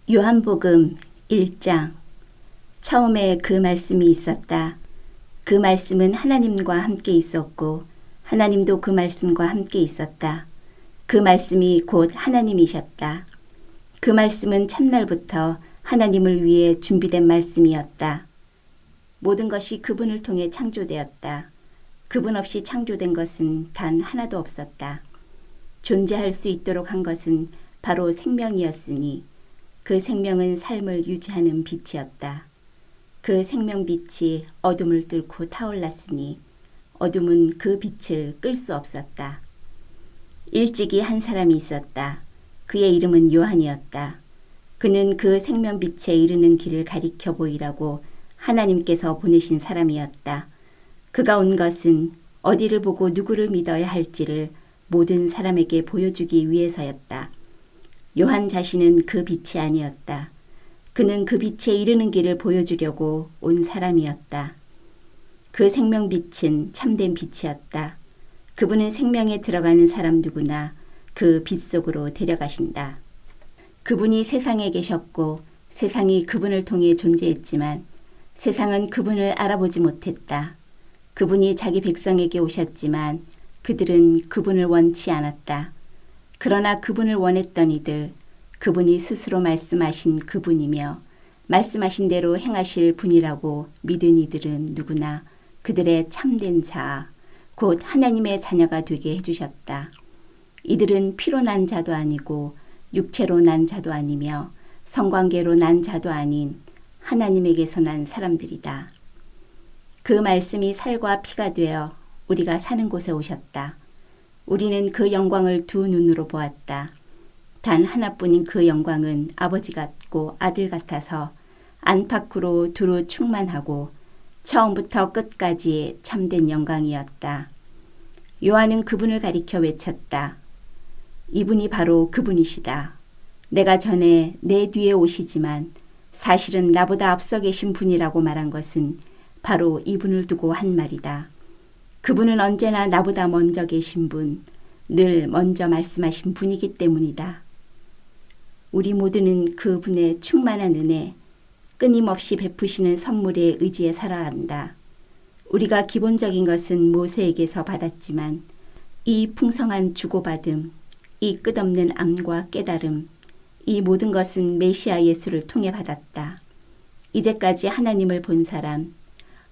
요한복음 1장. 처음에 그 말씀이 있었다. 그 말씀은 하나님과 함께 있었고 하나님도 그 말씀과 함께 있었다. 그 말씀이 곧 하나님이셨다. 그 말씀은 첫날부터 하나님을 위해 준비된 말씀이었다. 모든 것이 그분을 통해 창조되었다. 그분 없이 창조된 것은 단 하나도 없었다. 존재할 수 있도록 한 것은 바로 생명이었으니 그 생명은 삶을 유지하는 빛이었다. 그 생명빛이 어둠을 뚫고 타올랐으니 어둠은 그 빛을 끌 수 없었다. 일찍이 한 사람이 있었다. 그의 이름은 요한이었다. 그는 그 생명빛에 이르는 길을 가리켜 보이라고 하나님께서 보내신 사람이었다. 그가 온 것은 어디를 보고 누구를 믿어야 할지를 모든 사람에게 보여주기 위해서였다. 요한 자신은 그 빛이 아니었다. 그는 그 빛에 이르는 길을 보여주려고 온 사람이었다. 그 생명빛은 참된 빛이었다. 그분은 생명에 들어가는 사람 누구나 그 빛 속으로 데려가신다. 그분이 세상에 계셨고 세상이 그분을 통해 존재했지만 세상은 그분을 알아보지 못했다. 그분이 자기 백성에게 오셨지만 그들은 그분을 원치 않았다. 그러나 그분을 원했던 이들, 그분이 스스로 말씀하신 그분이며 말씀하신 대로 행하실 분이라고 믿은 이들은 누구나 그들의 참된 자, 곧 하나님의 자녀가 되게 해주셨다. 이들은 피로 난 자도 아니고 육체로 난 자도 아니며 성관계로 난 자도 아닌 하나님에게서 난 사람들이다. 그 말씀이 살과 피가 되어 우리가 사는 곳에 오셨다. 우리는 그 영광을 두 눈으로 보았다. 단 하나뿐인 그 영광은 아버지 같고 아들 같아서 안팎으로 두루 충만하고 처음부터 끝까지 참된 영광이었다. 요한은 그분을 가리켜 외쳤다. 이분이 바로 그분이시다. 내가 전에 내 뒤에 오시지만 사실은 나보다 앞서 계신 분이라고 말한 것은 바로 이분을 두고 한 말이다. 그분은 언제나 나보다 먼저 계신 분, 늘 먼저 말씀하신 분이기 때문이다. 우리 모두는 그분의 충만한 은혜, 끊임없이 베푸시는 선물에 의지해 살아야 한다. 우리가 기본적인 것은 모세에게서 받았지만 이 풍성한 주고받음, 이 끝없는 암과 깨달음, 이 모든 것은 메시아 예수를 통해 받았다. 이제까지 하나님을 본 사람,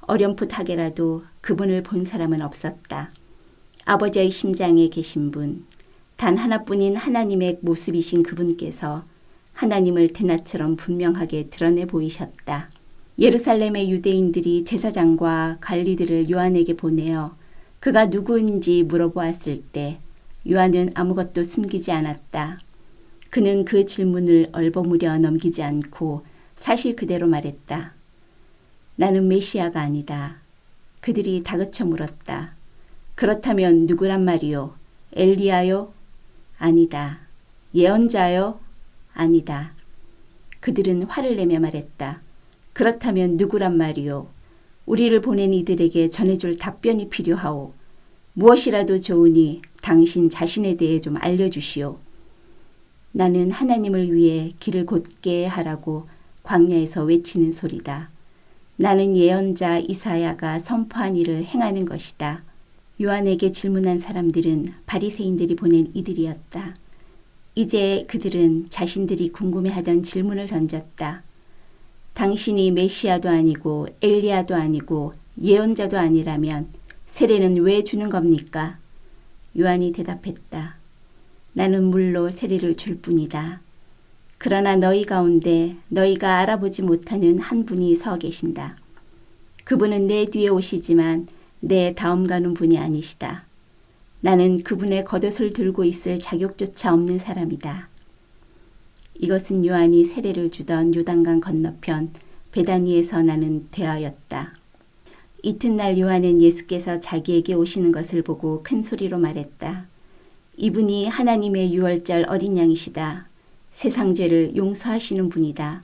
어렴풋하게라도 그분을 본 사람은 없었다. 아버지의 심장에 계신 분, 단 하나뿐인 하나님의 모습이신 그분께서 하나님을 대낮처럼 분명하게 드러내 보이셨다. 예루살렘의 유대인들이 제사장과 관리들을 요한에게 보내어 그가 누구인지 물어보았을 때 요한은 아무것도 숨기지 않았다. 그는 그 질문을 얼버무려 넘기지 않고 사실 그대로 말했다. 나는 메시아가 아니다. 그들이 다그쳐 물었다. 그렇다면 누구란 말이요? 엘리야요? 아니다. 예언자요? 아니다. 그들은 화를 내며 말했다. 그렇다면 누구란 말이요? 우리를 보낸 이들에게 전해줄 답변이 필요하오. 무엇이라도 좋으니 당신 자신에 대해 좀 알려주시오. 나는 하나님을 위해 길을 곧게 하라고 광야에서 외치는 소리다. 나는 예언자 이사야가 선포한 일을 행하는 것이다. 요한에게 질문한 사람들은 바리새인들이 보낸 이들이었다. 이제 그들은 자신들이 궁금해하던 질문을 던졌다. 당신이 메시아도 아니고 엘리야도 아니고 예언자도 아니라면 세례는 왜 주는 겁니까? 요한이 대답했다. 나는 물로 세례를 줄 뿐이다. 그러나 너희 가운데 너희가 알아보지 못하는 한 분이 서 계신다. 그분은 내 뒤에 오시지만 내 다음 가는 분이 아니시다. 나는 그분의 겉옷을 들고 있을 자격조차 없는 사람이다. 이것은 요한이 세례를 주던 요단강 건너편 베다니에서 나는 대하였다. 이튿날 요한은 예수께서 자기에게 오시는 것을 보고 큰 소리로 말했다. 이분이 하나님의 유월절 어린 양이시다. 세상 죄를 용서하시는 분이다.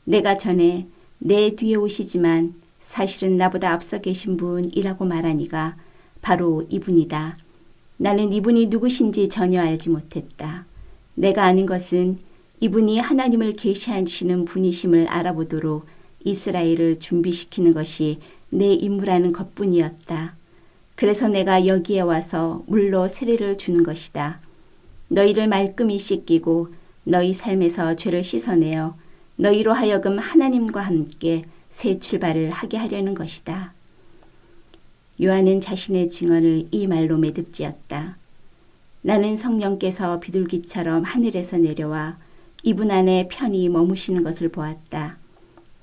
내가 전에 내 뒤에 오시지만 사실은 나보다 앞서 계신 분이라고 말하니가 바로 이분이다. 나는 이분이 누구신지 전혀 알지 못했다. 내가 아는 것은 이분이 하나님을 계시하시는 분이심을 알아보도록 이스라엘을 준비시키는 것이 내 임무라는 것뿐이었다. 그래서 내가 여기에 와서 물로 세례를 주는 것이다. 너희를 말끔히 씻기고 너희 삶에서 죄를 씻어내어 너희로 하여금 하나님과 함께 새 출발을 하게 하려는 것이다. 요한은 자신의 증언을 이 말로 매듭지었다. 나는 성령께서 비둘기처럼 하늘에서 내려와 이분 안에 편히 머무시는 것을 보았다.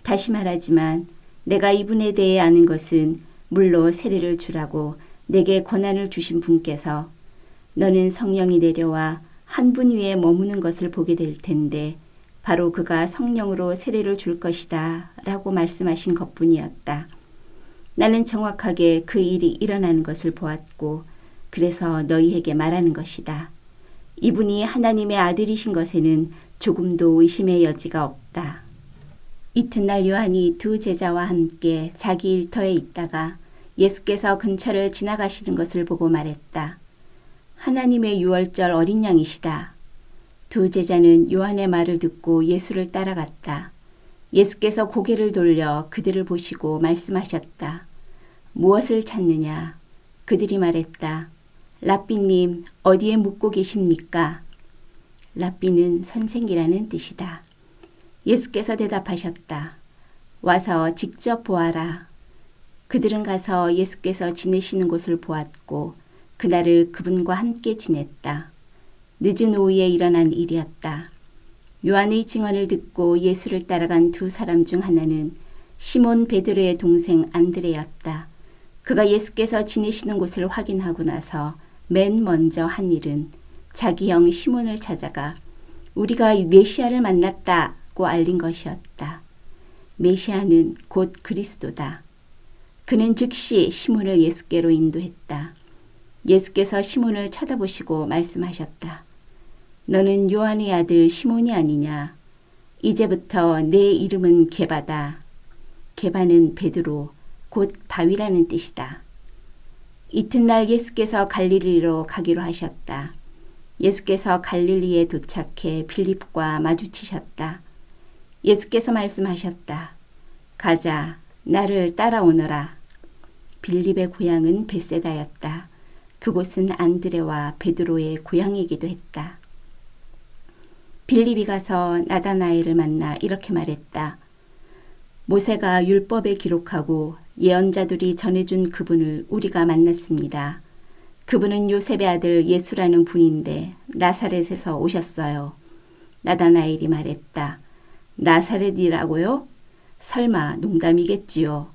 다시 말하지만 내가 이분에 대해 아는 것은 물로 세례를 주라고 내게 권한을 주신 분께서 너는 성령이 내려와 한 분 위에 머무는 것을 보게 될 텐데 바로 그가 성령으로 세례를 줄 것이다 라고 말씀하신 것뿐이었다. 나는 정확하게 그 일이 일어나는 것을 보았고 그래서 너희에게 말하는 것이다. 이분이 하나님의 아들이신 것에는 조금도 의심의 여지가 없다. 이튿날 요한이 두 제자와 함께 자기 일터에 있다가 예수께서 근처를 지나가시는 것을 보고 말했다. 하나님의 유월절 어린 양이시다. 두 제자는 요한의 말을 듣고 예수를 따라갔다. 예수께서 고개를 돌려 그들을 보시고 말씀하셨다. 무엇을 찾느냐? 그들이 말했다. 랍비님, 어디에 묵고 계십니까? 랍비는 선생이라는 뜻이다. 예수께서 대답하셨다. 와서 직접 보아라. 그들은 가서 예수께서 지내시는 곳을 보았고 그날을 그분과 함께 지냈다. 늦은 오후에 일어난 일이었다. 요한의 증언을 듣고 예수를 따라간 두 사람 중 하나는 시몬 베드로의 동생 안드레였다. 그가 예수께서 지내시는 곳을 확인하고 나서 맨 먼저 한 일은 자기 형 시몬을 찾아가 우리가 메시아를 만났다고 알린 것이었다. 메시아는 곧 그리스도다. 그는 즉시 시몬을 예수께로 인도했다. 예수께서 시몬을 쳐다보시고 말씀하셨다. 너는 요한의 아들 시몬이 아니냐? 이제부터 내 이름은 게바다. 게바는 베드로, 곧 바위라는 뜻이다. 이튿날 예수께서 갈릴리로 가기로 하셨다. 예수께서 갈릴리에 도착해 빌립과 마주치셨다. 예수께서 말씀하셨다. 가자, 나를 따라오너라. 빌립의 고향은 벳세다였다. 그곳은 안드레와 베드로의 고향이기도 했다. 빌립이 가서 나다나엘을 만나 이렇게 말했다. 모세가 율법에 기록하고 예언자들이 전해준 그분을 우리가 만났습니다. 그분은 요셉의 아들 예수라는 분인데 나사렛에서 오셨어요. 나다나엘이 말했다. 나사렛이라고요? 설마 농담이겠지요.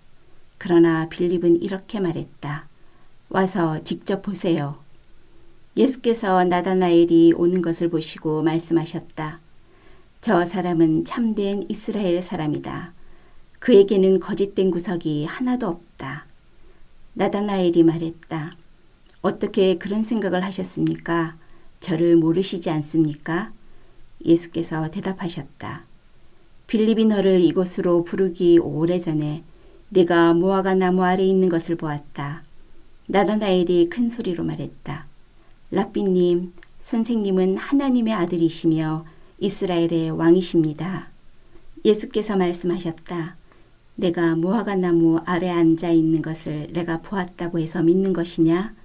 그러나 빌립은 이렇게 말했다. 와서 직접 보세요. 예수께서 나다나엘이 오는 것을 보시고 말씀하셨다. 저 사람은 참된 이스라엘 사람이다. 그에게는 거짓된 구석이 하나도 없다. 나다나엘이 말했다. 어떻게 그런 생각을 하셨습니까? 저를 모르시지 않습니까? 예수께서 대답하셨다. 빌립이 너를 이곳으로 부르기 오래전에 네가 무화과 나무 아래 있는 것을 보았다. 나다나엘이 큰 소리로 말했다. 랍비님, 선생님은 하나님의 아들이시며 이스라엘의 왕이십니다. 예수께서 말씀하셨다. 내가 무화과 나무 아래 앉아 있는 것을 내가 보았다고 해서 믿는 것이냐?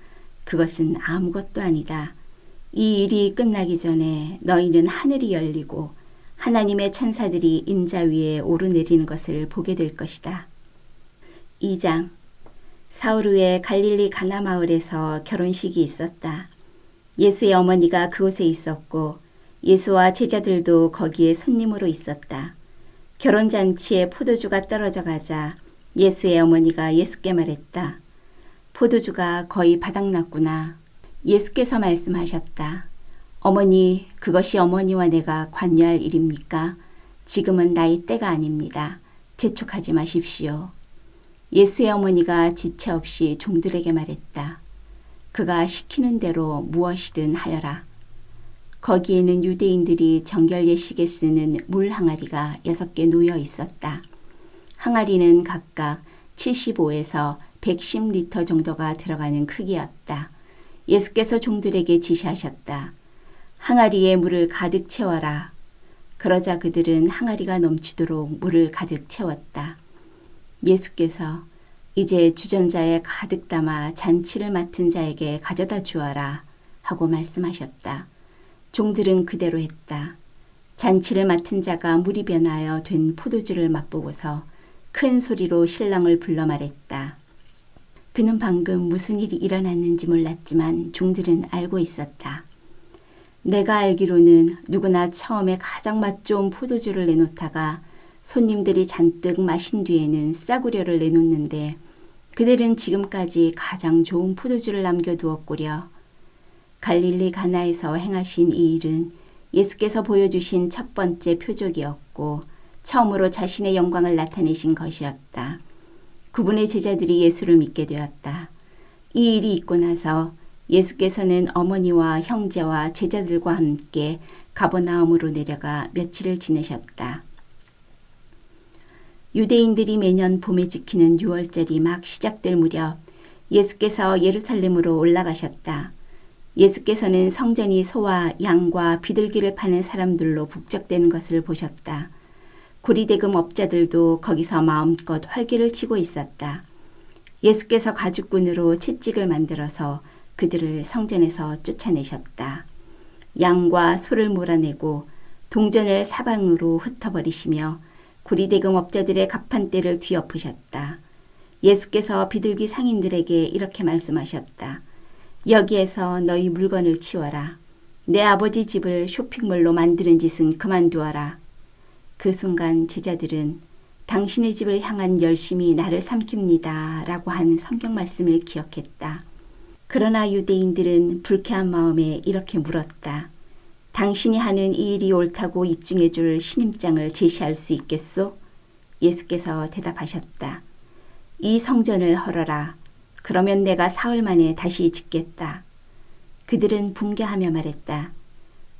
그것은 아무것도 아니다. 이 일이 끝나기 전에 너희는 하늘이 열리고 하나님의 천사들이 인자 위에 오르내리는 것을 보게 될 것이다. 2장 사흘 후에 갈릴리 가나 마을에서 결혼식이 있었다. 예수의 어머니가 그곳에 있었고 예수와 제자들도 거기에 손님으로 있었다. 결혼잔치에 포도주가 떨어져 가자 예수의 어머니가 예수께 말했다. 포도주가 거의 바닥났구나. 예수께서 말씀하셨다. 어머니, 그것이 어머니와 내가 관여할 일입니까? 지금은 나의 때가 아닙니다. 재촉하지 마십시오. 예수의 어머니가 지체 없이 종들에게 말했다. 그가 시키는 대로 무엇이든 하여라. 거기에는 유대인들이 정결 예식에 쓰는 물 항아리가 6개 놓여 있었다. 항아리는 각각 75에서 110리터 정도가 들어가는 크기였다. 예수께서 종들에게 지시하셨다. 항아리에 물을 가득 채워라. 그러자 그들은 항아리가 넘치도록 물을 가득 채웠다. 예수께서 이제 주전자에 가득 담아 잔치를 맡은 자에게 가져다 주어라 하고 말씀하셨다. 종들은 그대로 했다. 잔치를 맡은 자가 물이 변하여 된 포도주를 맛보고서 큰 소리로 신랑을 불러 말했다. 그는 방금 무슨 일이 일어났는지 몰랐지만 종들은 알고 있었다. 내가 알기로는 누구나 처음에 가장 맛 좋은 포도주를 내놓다가 손님들이 잔뜩 마신 뒤에는 싸구려를 내놓는데 그들은 지금까지 가장 좋은 포도주를 남겨두었구려. 갈릴리 가나에서 행하신 이 일은 예수께서 보여주신 첫 번째 표적이었고 처음으로 자신의 영광을 나타내신 것이었다. 그분의 제자들이 예수를 믿게 되었다. 이 일이 있고 나서 예수께서는 어머니와 형제와 제자들과 함께 가버나움으로 내려가 며칠을 지내셨다. 유대인들이 매년 봄에 지키는 유월절이 막 시작될 무렵 예수께서 예루살렘으로 올라가셨다. 예수께서는 성전이 소와 양과 비둘기를 파는 사람들로 북적대는 것을 보셨다. 고리대금 업자들도 거기서 마음껏 활기를 치고 있었다. 예수께서 가죽끈으로 채찍을 만들어서 그들을 성전에서 쫓아내셨다. 양과 소를 몰아내고 동전을 사방으로 흩어버리시며 고리대금 업자들의 가판대를 뒤엎으셨다. 예수께서 비둘기 상인들에게 이렇게 말씀하셨다. 여기에서 너희 물건을 치워라. 내 아버지 집을 쇼핑몰로 만드는 짓은 그만두어라. 그 순간 제자들은 당신의 집을 향한 열심이 나를 삼킵니다 라고 하는 성경 말씀을 기억했다. 그러나 유대인들은 불쾌한 마음에 이렇게 물었다. 당신이 하는 이 일이 옳다고 입증해 줄 신임장을 제시할 수 있겠소? 예수께서 대답하셨다. 이 성전을 헐어라. 그러면 내가 사흘 만에 다시 짓겠다. 그들은 붕괴하며 말했다.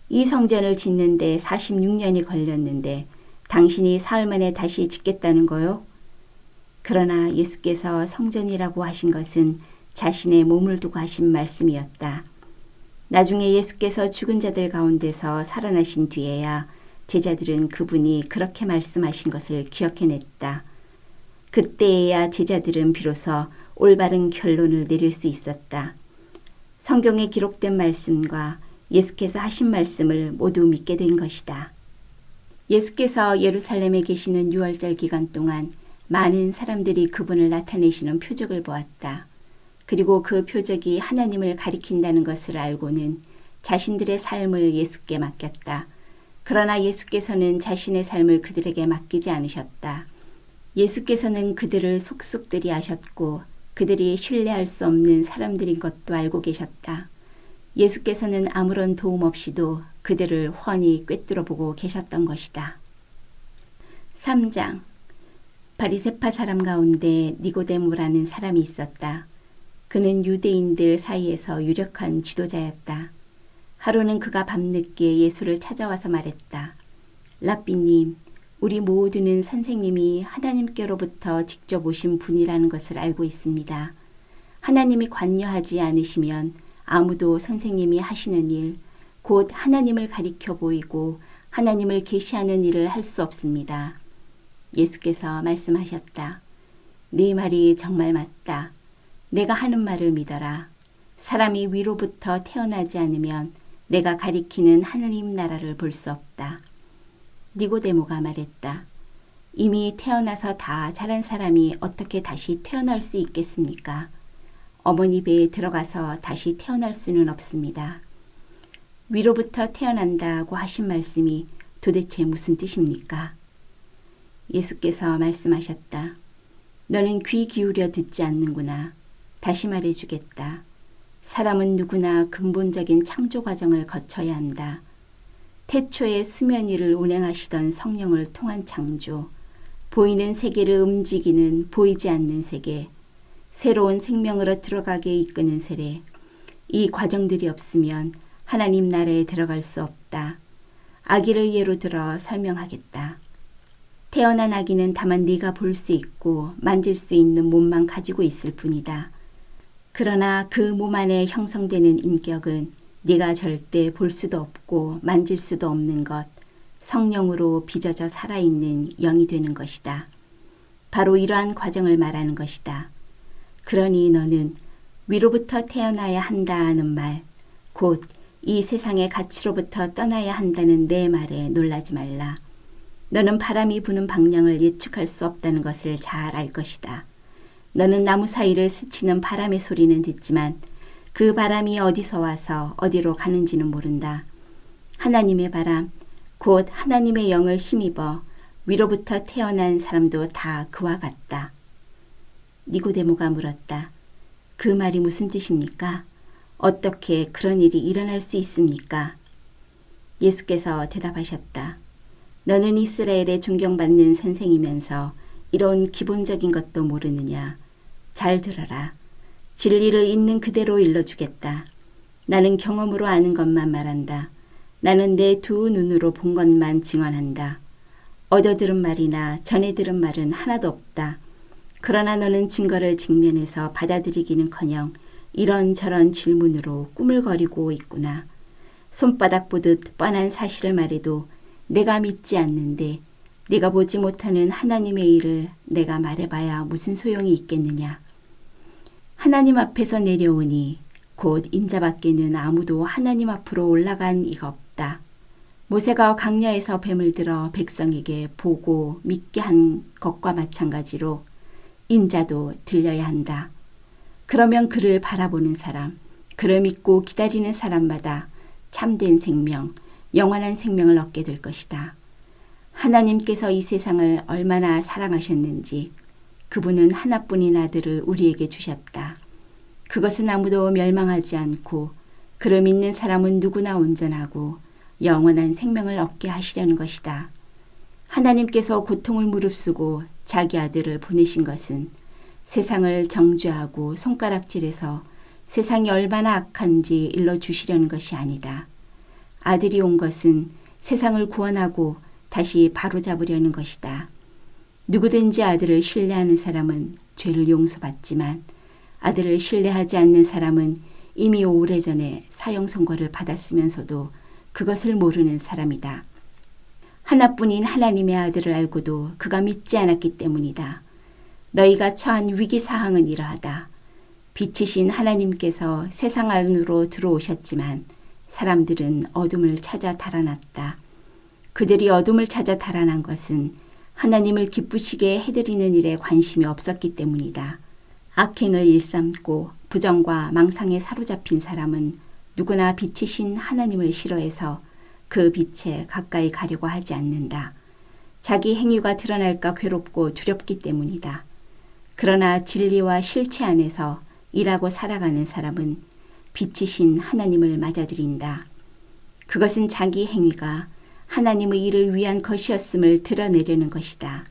이 성전을 짓는데 46년이 걸렸는데 당신이 사흘 만에 다시 짓겠다는 거요? 그러나 예수께서 성전이라고 하신 것은 자신의 몸을 두고 하신 말씀이었다. 나중에 예수께서 죽은 자들 가운데서 살아나신 뒤에야 제자들은 그분이 그렇게 말씀하신 것을 기억해냈다. 그때에야 제자들은 비로소 올바른 결론을 내릴 수 있었다. 성경에 기록된 말씀과 예수께서 하신 말씀을 모두 믿게 된 것이다. 예수께서 예루살렘에 계시는 유월절 기간 동안 많은 사람들이 그분을 나타내시는 표적을 보았다. 그리고 그 표적이 하나님을 가리킨다는 것을 알고는 자신들의 삶을 예수께 맡겼다. 그러나 예수께서는 자신의 삶을 그들에게 맡기지 않으셨다. 예수께서는 그들을 속속들이 아셨고 그들이 신뢰할 수 없는 사람들인 것도 알고 계셨다. 예수께서는 아무런 도움 없이도 그들을 훤히 꿰뚫어 보고 계셨던 것이다. 3장. 바리새파 사람 가운데 니고데모라는 사람이 있었다. 그는 유대인들 사이에서 유력한 지도자였다. 하루는 그가 밤늦게 예수를 찾아와서 말했다. 랍비님, 우리 모두는 선생님이 하나님께로부터 직접 오신 분이라는 것을 알고 있습니다. 하나님이 관여하지 않으시면 아무도 선생님이 하시는 일, 곧 하나님을 가리켜 보이고 하나님을 계시하는 일을 할 수 없습니다. 예수께서 말씀하셨다. 네 말이 정말 맞다. 내가 하는 말을 믿어라. 사람이 위로부터 태어나지 않으면 내가 가리키는 하느님 나라를 볼 수 없다. 니고데모가 말했다. 이미 태어나서 다 자란 사람이 어떻게 다시 태어날 수 있겠습니까? 어머니 배에 들어가서 다시 태어날 수는 없습니다. 위로부터 태어난다고 하신 말씀이 도대체 무슨 뜻입니까? 예수께서 말씀하셨다. 너는 귀 기울여 듣지 않는구나. 다시 말해주겠다. 사람은 누구나 근본적인 창조 과정을 거쳐야 한다. 태초에 수면 위를 운행하시던 성령을 통한 창조, 보이는 세계를 움직이는 보이지 않는 세계, 새로운 생명으로 들어가게 이끄는 세례, 이 과정들이 없으면 하나님 나라에 들어갈 수 없다. 아기를 예로 들어 설명하겠다. 태어난 아기는 다만 네가 볼 수 있고 만질 수 있는 몸만 가지고 있을 뿐이다. 그러나 그 몸 안에 형성되는 인격은 네가 절대 볼 수도 없고 만질 수도 없는 것, 성령으로 빚어져 살아있는 영이 되는 것이다. 바로 이러한 과정을 말하는 것이다. 그러니 너는 위로부터 태어나야 한다는 말, 곧 이 세상의 가치로부터 떠나야 한다는 내 말에 놀라지 말라. 너는 바람이 부는 방향을 예측할 수 없다는 것을 잘 알 것이다. 너는 나무 사이를 스치는 바람의 소리는 듣지만 그 바람이 어디서 와서 어디로 가는지는 모른다. 하나님의 바람, 곧 하나님의 영을 힘입어 위로부터 태어난 사람도 다 그와 같다. 니고데모가 물었다. 그 말이 무슨 뜻입니까? 어떻게 그런 일이 일어날 수 있습니까? 예수께서 대답하셨다. 너는 이스라엘의 존경받는 선생이면서 이런 기본적인 것도 모르느냐? 잘 들어라. 진리를 있는 그대로 일러주겠다. 나는 경험으로 아는 것만 말한다. 나는 내 두 눈으로 본 것만 증언한다. 얻어 들은 말이나 전해 들은 말은 하나도 없다. 그러나 너는 증거를 직면해서 받아들이기는커녕 이런저런 질문으로 꾸물거리고 있구나. 손바닥 보듯 뻔한 사실을 말해도 내가 믿지 않는데 네가 보지 못하는 하나님의 일을 내가 말해봐야 무슨 소용이 있겠느냐. 하나님 앞에서 내려오니 곧 인자 밖에는 아무도 하나님 앞으로 올라간 이가 없다. 모세가 광야에서 뱀을 들어 백성에게 보고 믿게 한 것과 마찬가지로 인자도 들려야 한다. 그러면 그를 바라보는 사람, 그를 믿고 기다리는 사람마다 참된 생명, 영원한 생명을 얻게 될 것이다. 하나님께서 이 세상을 얼마나 사랑하셨는지 그분은 하나뿐인 아들을 우리에게 주셨다. 그것은 아무도 멸망하지 않고 그를 믿는 사람은 누구나 온전하고 영원한 생명을 얻게 하시려는 것이다. 하나님께서 고통을 무릅쓰고 자기 아들을 보내신 것은 세상을 정죄하고 손가락질해서 세상이 얼마나 악한지 일러주시려는 것이 아니다. 아들이 온 것은 세상을 구원하고 다시 바로잡으려는 것이다. 누구든지 아들을 신뢰하는 사람은 죄를 용서받지만 아들을 신뢰하지 않는 사람은 이미 오래전에 사형 선고를 받았으면서도 그것을 모르는 사람이다. 하나뿐인 하나님의 아들을 알고도 그가 믿지 않았기 때문이다. 너희가 처한 위기사항은 이러하다. 빛이신 하나님께서 세상 안으로 들어오셨지만 사람들은 어둠을 찾아 달아났다. 그들이 어둠을 찾아 달아난 것은 하나님을 기쁘시게 해드리는 일에 관심이 없었기 때문이다. 악행을 일삼고 부정과 망상에 사로잡힌 사람은 누구나 빛이신 하나님을 싫어해서 그 빛에 가까이 가려고 하지 않는다. 자기 행위가 드러날까 괴롭고 두렵기 때문이다. 그러나 진리와 실체 안에서 일하고 살아가는 사람은 빛이신 하나님을 맞아들인다. 그것은 자기 행위가 하나님의 일을 위한 것이었음을 드러내려는 것이다.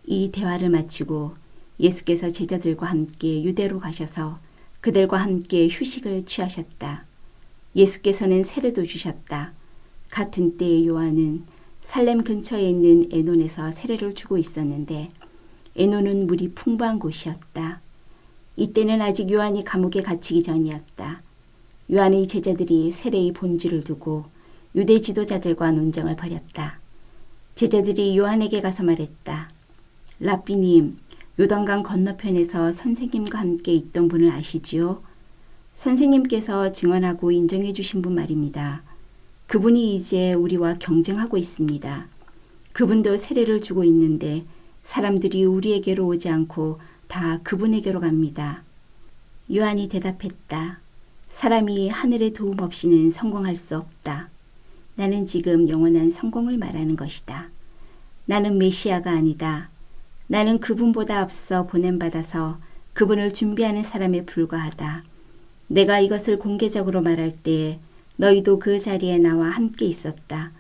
이 대화를 마치고 예수께서 제자들과 함께 유대로 가셔서 그들과 함께 휴식을 취하셨다. 예수께서는 세례도 주셨다. 같은 때에 요한은 살렘 근처에 있는 에논에서 세례를 주고 있었는데 에논은 물이 풍부한 곳이었다. 이때는 아직 요한이 감옥에 갇히기 전이었다. 요한의 제자들이 세례의 본질을 두고 유대 지도자들과 논쟁을 벌였다. 제자들이 요한에게 가서 말했다. 랍비님, 요단강 건너편에서 선생님과 함께 있던 분을 아시지요? 선생님께서 증언하고 인정해 주신 분 말입니다. 그분이 이제 우리와 경쟁하고 있습니다. 그분도 세례를 주고 있는데 사람들이 우리에게로 오지 않고 다 그분에게로 갑니다. 요한이 대답했다. 사람이 하늘의 도움 없이는 성공할 수 없다. 나는 지금 영원한 성공을 말하는 것이다. 나는 메시아가 아니다. 나는 그분보다 앞서 보냄받아서 그분을 준비하는 사람에 불과하다. 내가 이것을 공개적으로 말할 때 너희도 그 자리에 나와 함께 있었다.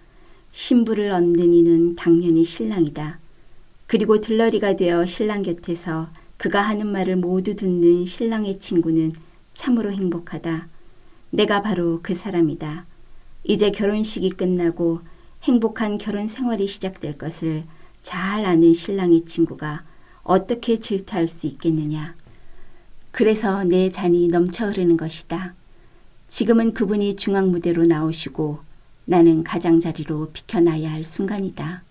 신부를 얻는 이는 당연히 신랑이다. 그리고 들러리가 되어 신랑 곁에서 그가 하는 말을 모두 듣는 신랑의 친구는 참으로 행복하다. 내가 바로 그 사람이다. 이제 결혼식이 끝나고 행복한 결혼 생활이 시작될 것을 잘 아는 신랑의 친구가 어떻게 질투할 수 있겠느냐. 그래서 내 잔이 넘쳐 흐르는 것이다. 지금은 그분이 중앙 무대로 나오시고 나는 가장자리로 비켜나야 할 순간이다.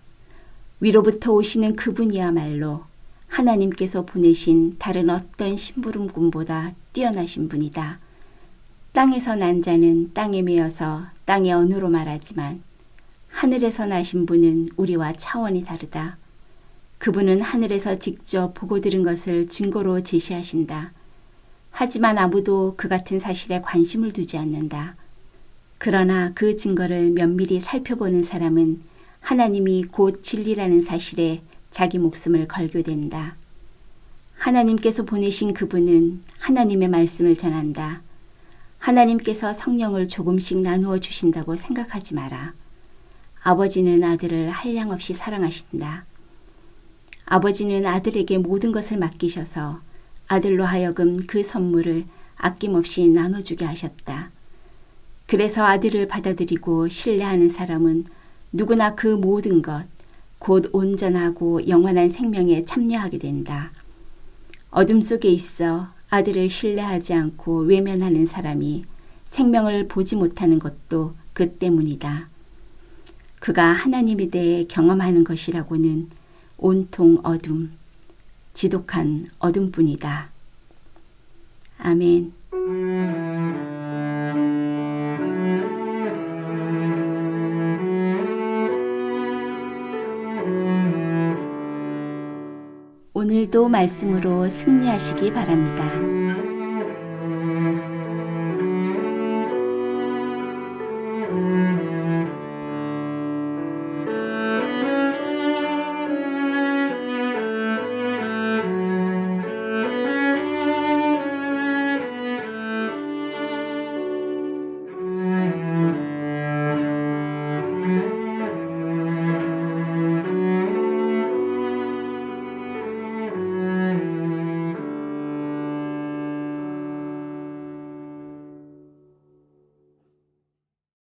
위로부터 오시는 그분이야말로 하나님께서 보내신 다른 어떤 심부름꾼보다 뛰어나신 분이다. 땅에서 난 자는 땅에 매여서 땅의 언어로 말하지만 하늘에서 나신 분은 우리와 차원이 다르다. 그분은 하늘에서 직접 보고 들은 것을 증거로 제시하신다. 하지만 아무도 그 같은 사실에 관심을 두지 않는다. 그러나 그 증거를 면밀히 살펴보는 사람은 하나님이 곧 진리라는 사실에 자기 목숨을 걸게 된다. 하나님께서 보내신 그분은 하나님의 말씀을 전한다. 하나님께서 성령을 조금씩 나누어 주신다고 생각하지 마라. 아버지는 아들을 한량없이 사랑하신다. 아버지는 아들에게 모든 것을 맡기셔서 아들로 하여금 그 선물을 아낌없이 나눠주게 하셨다. 그래서 아들을 받아들이고 신뢰하는 사람은 누구나 그 모든 것, 곧 온전하고 영원한 생명에 참여하게 된다. 어둠 속에 있어 아들을 신뢰하지 않고 외면하는 사람이 생명을 보지 못하는 것도 그 때문이다. 그가 하나님에 대해 경험하는 것이라고는 온통 어둠, 지독한 어둠뿐이다. 아멘. 오늘도 말씀으로 승리하시기 바랍니다.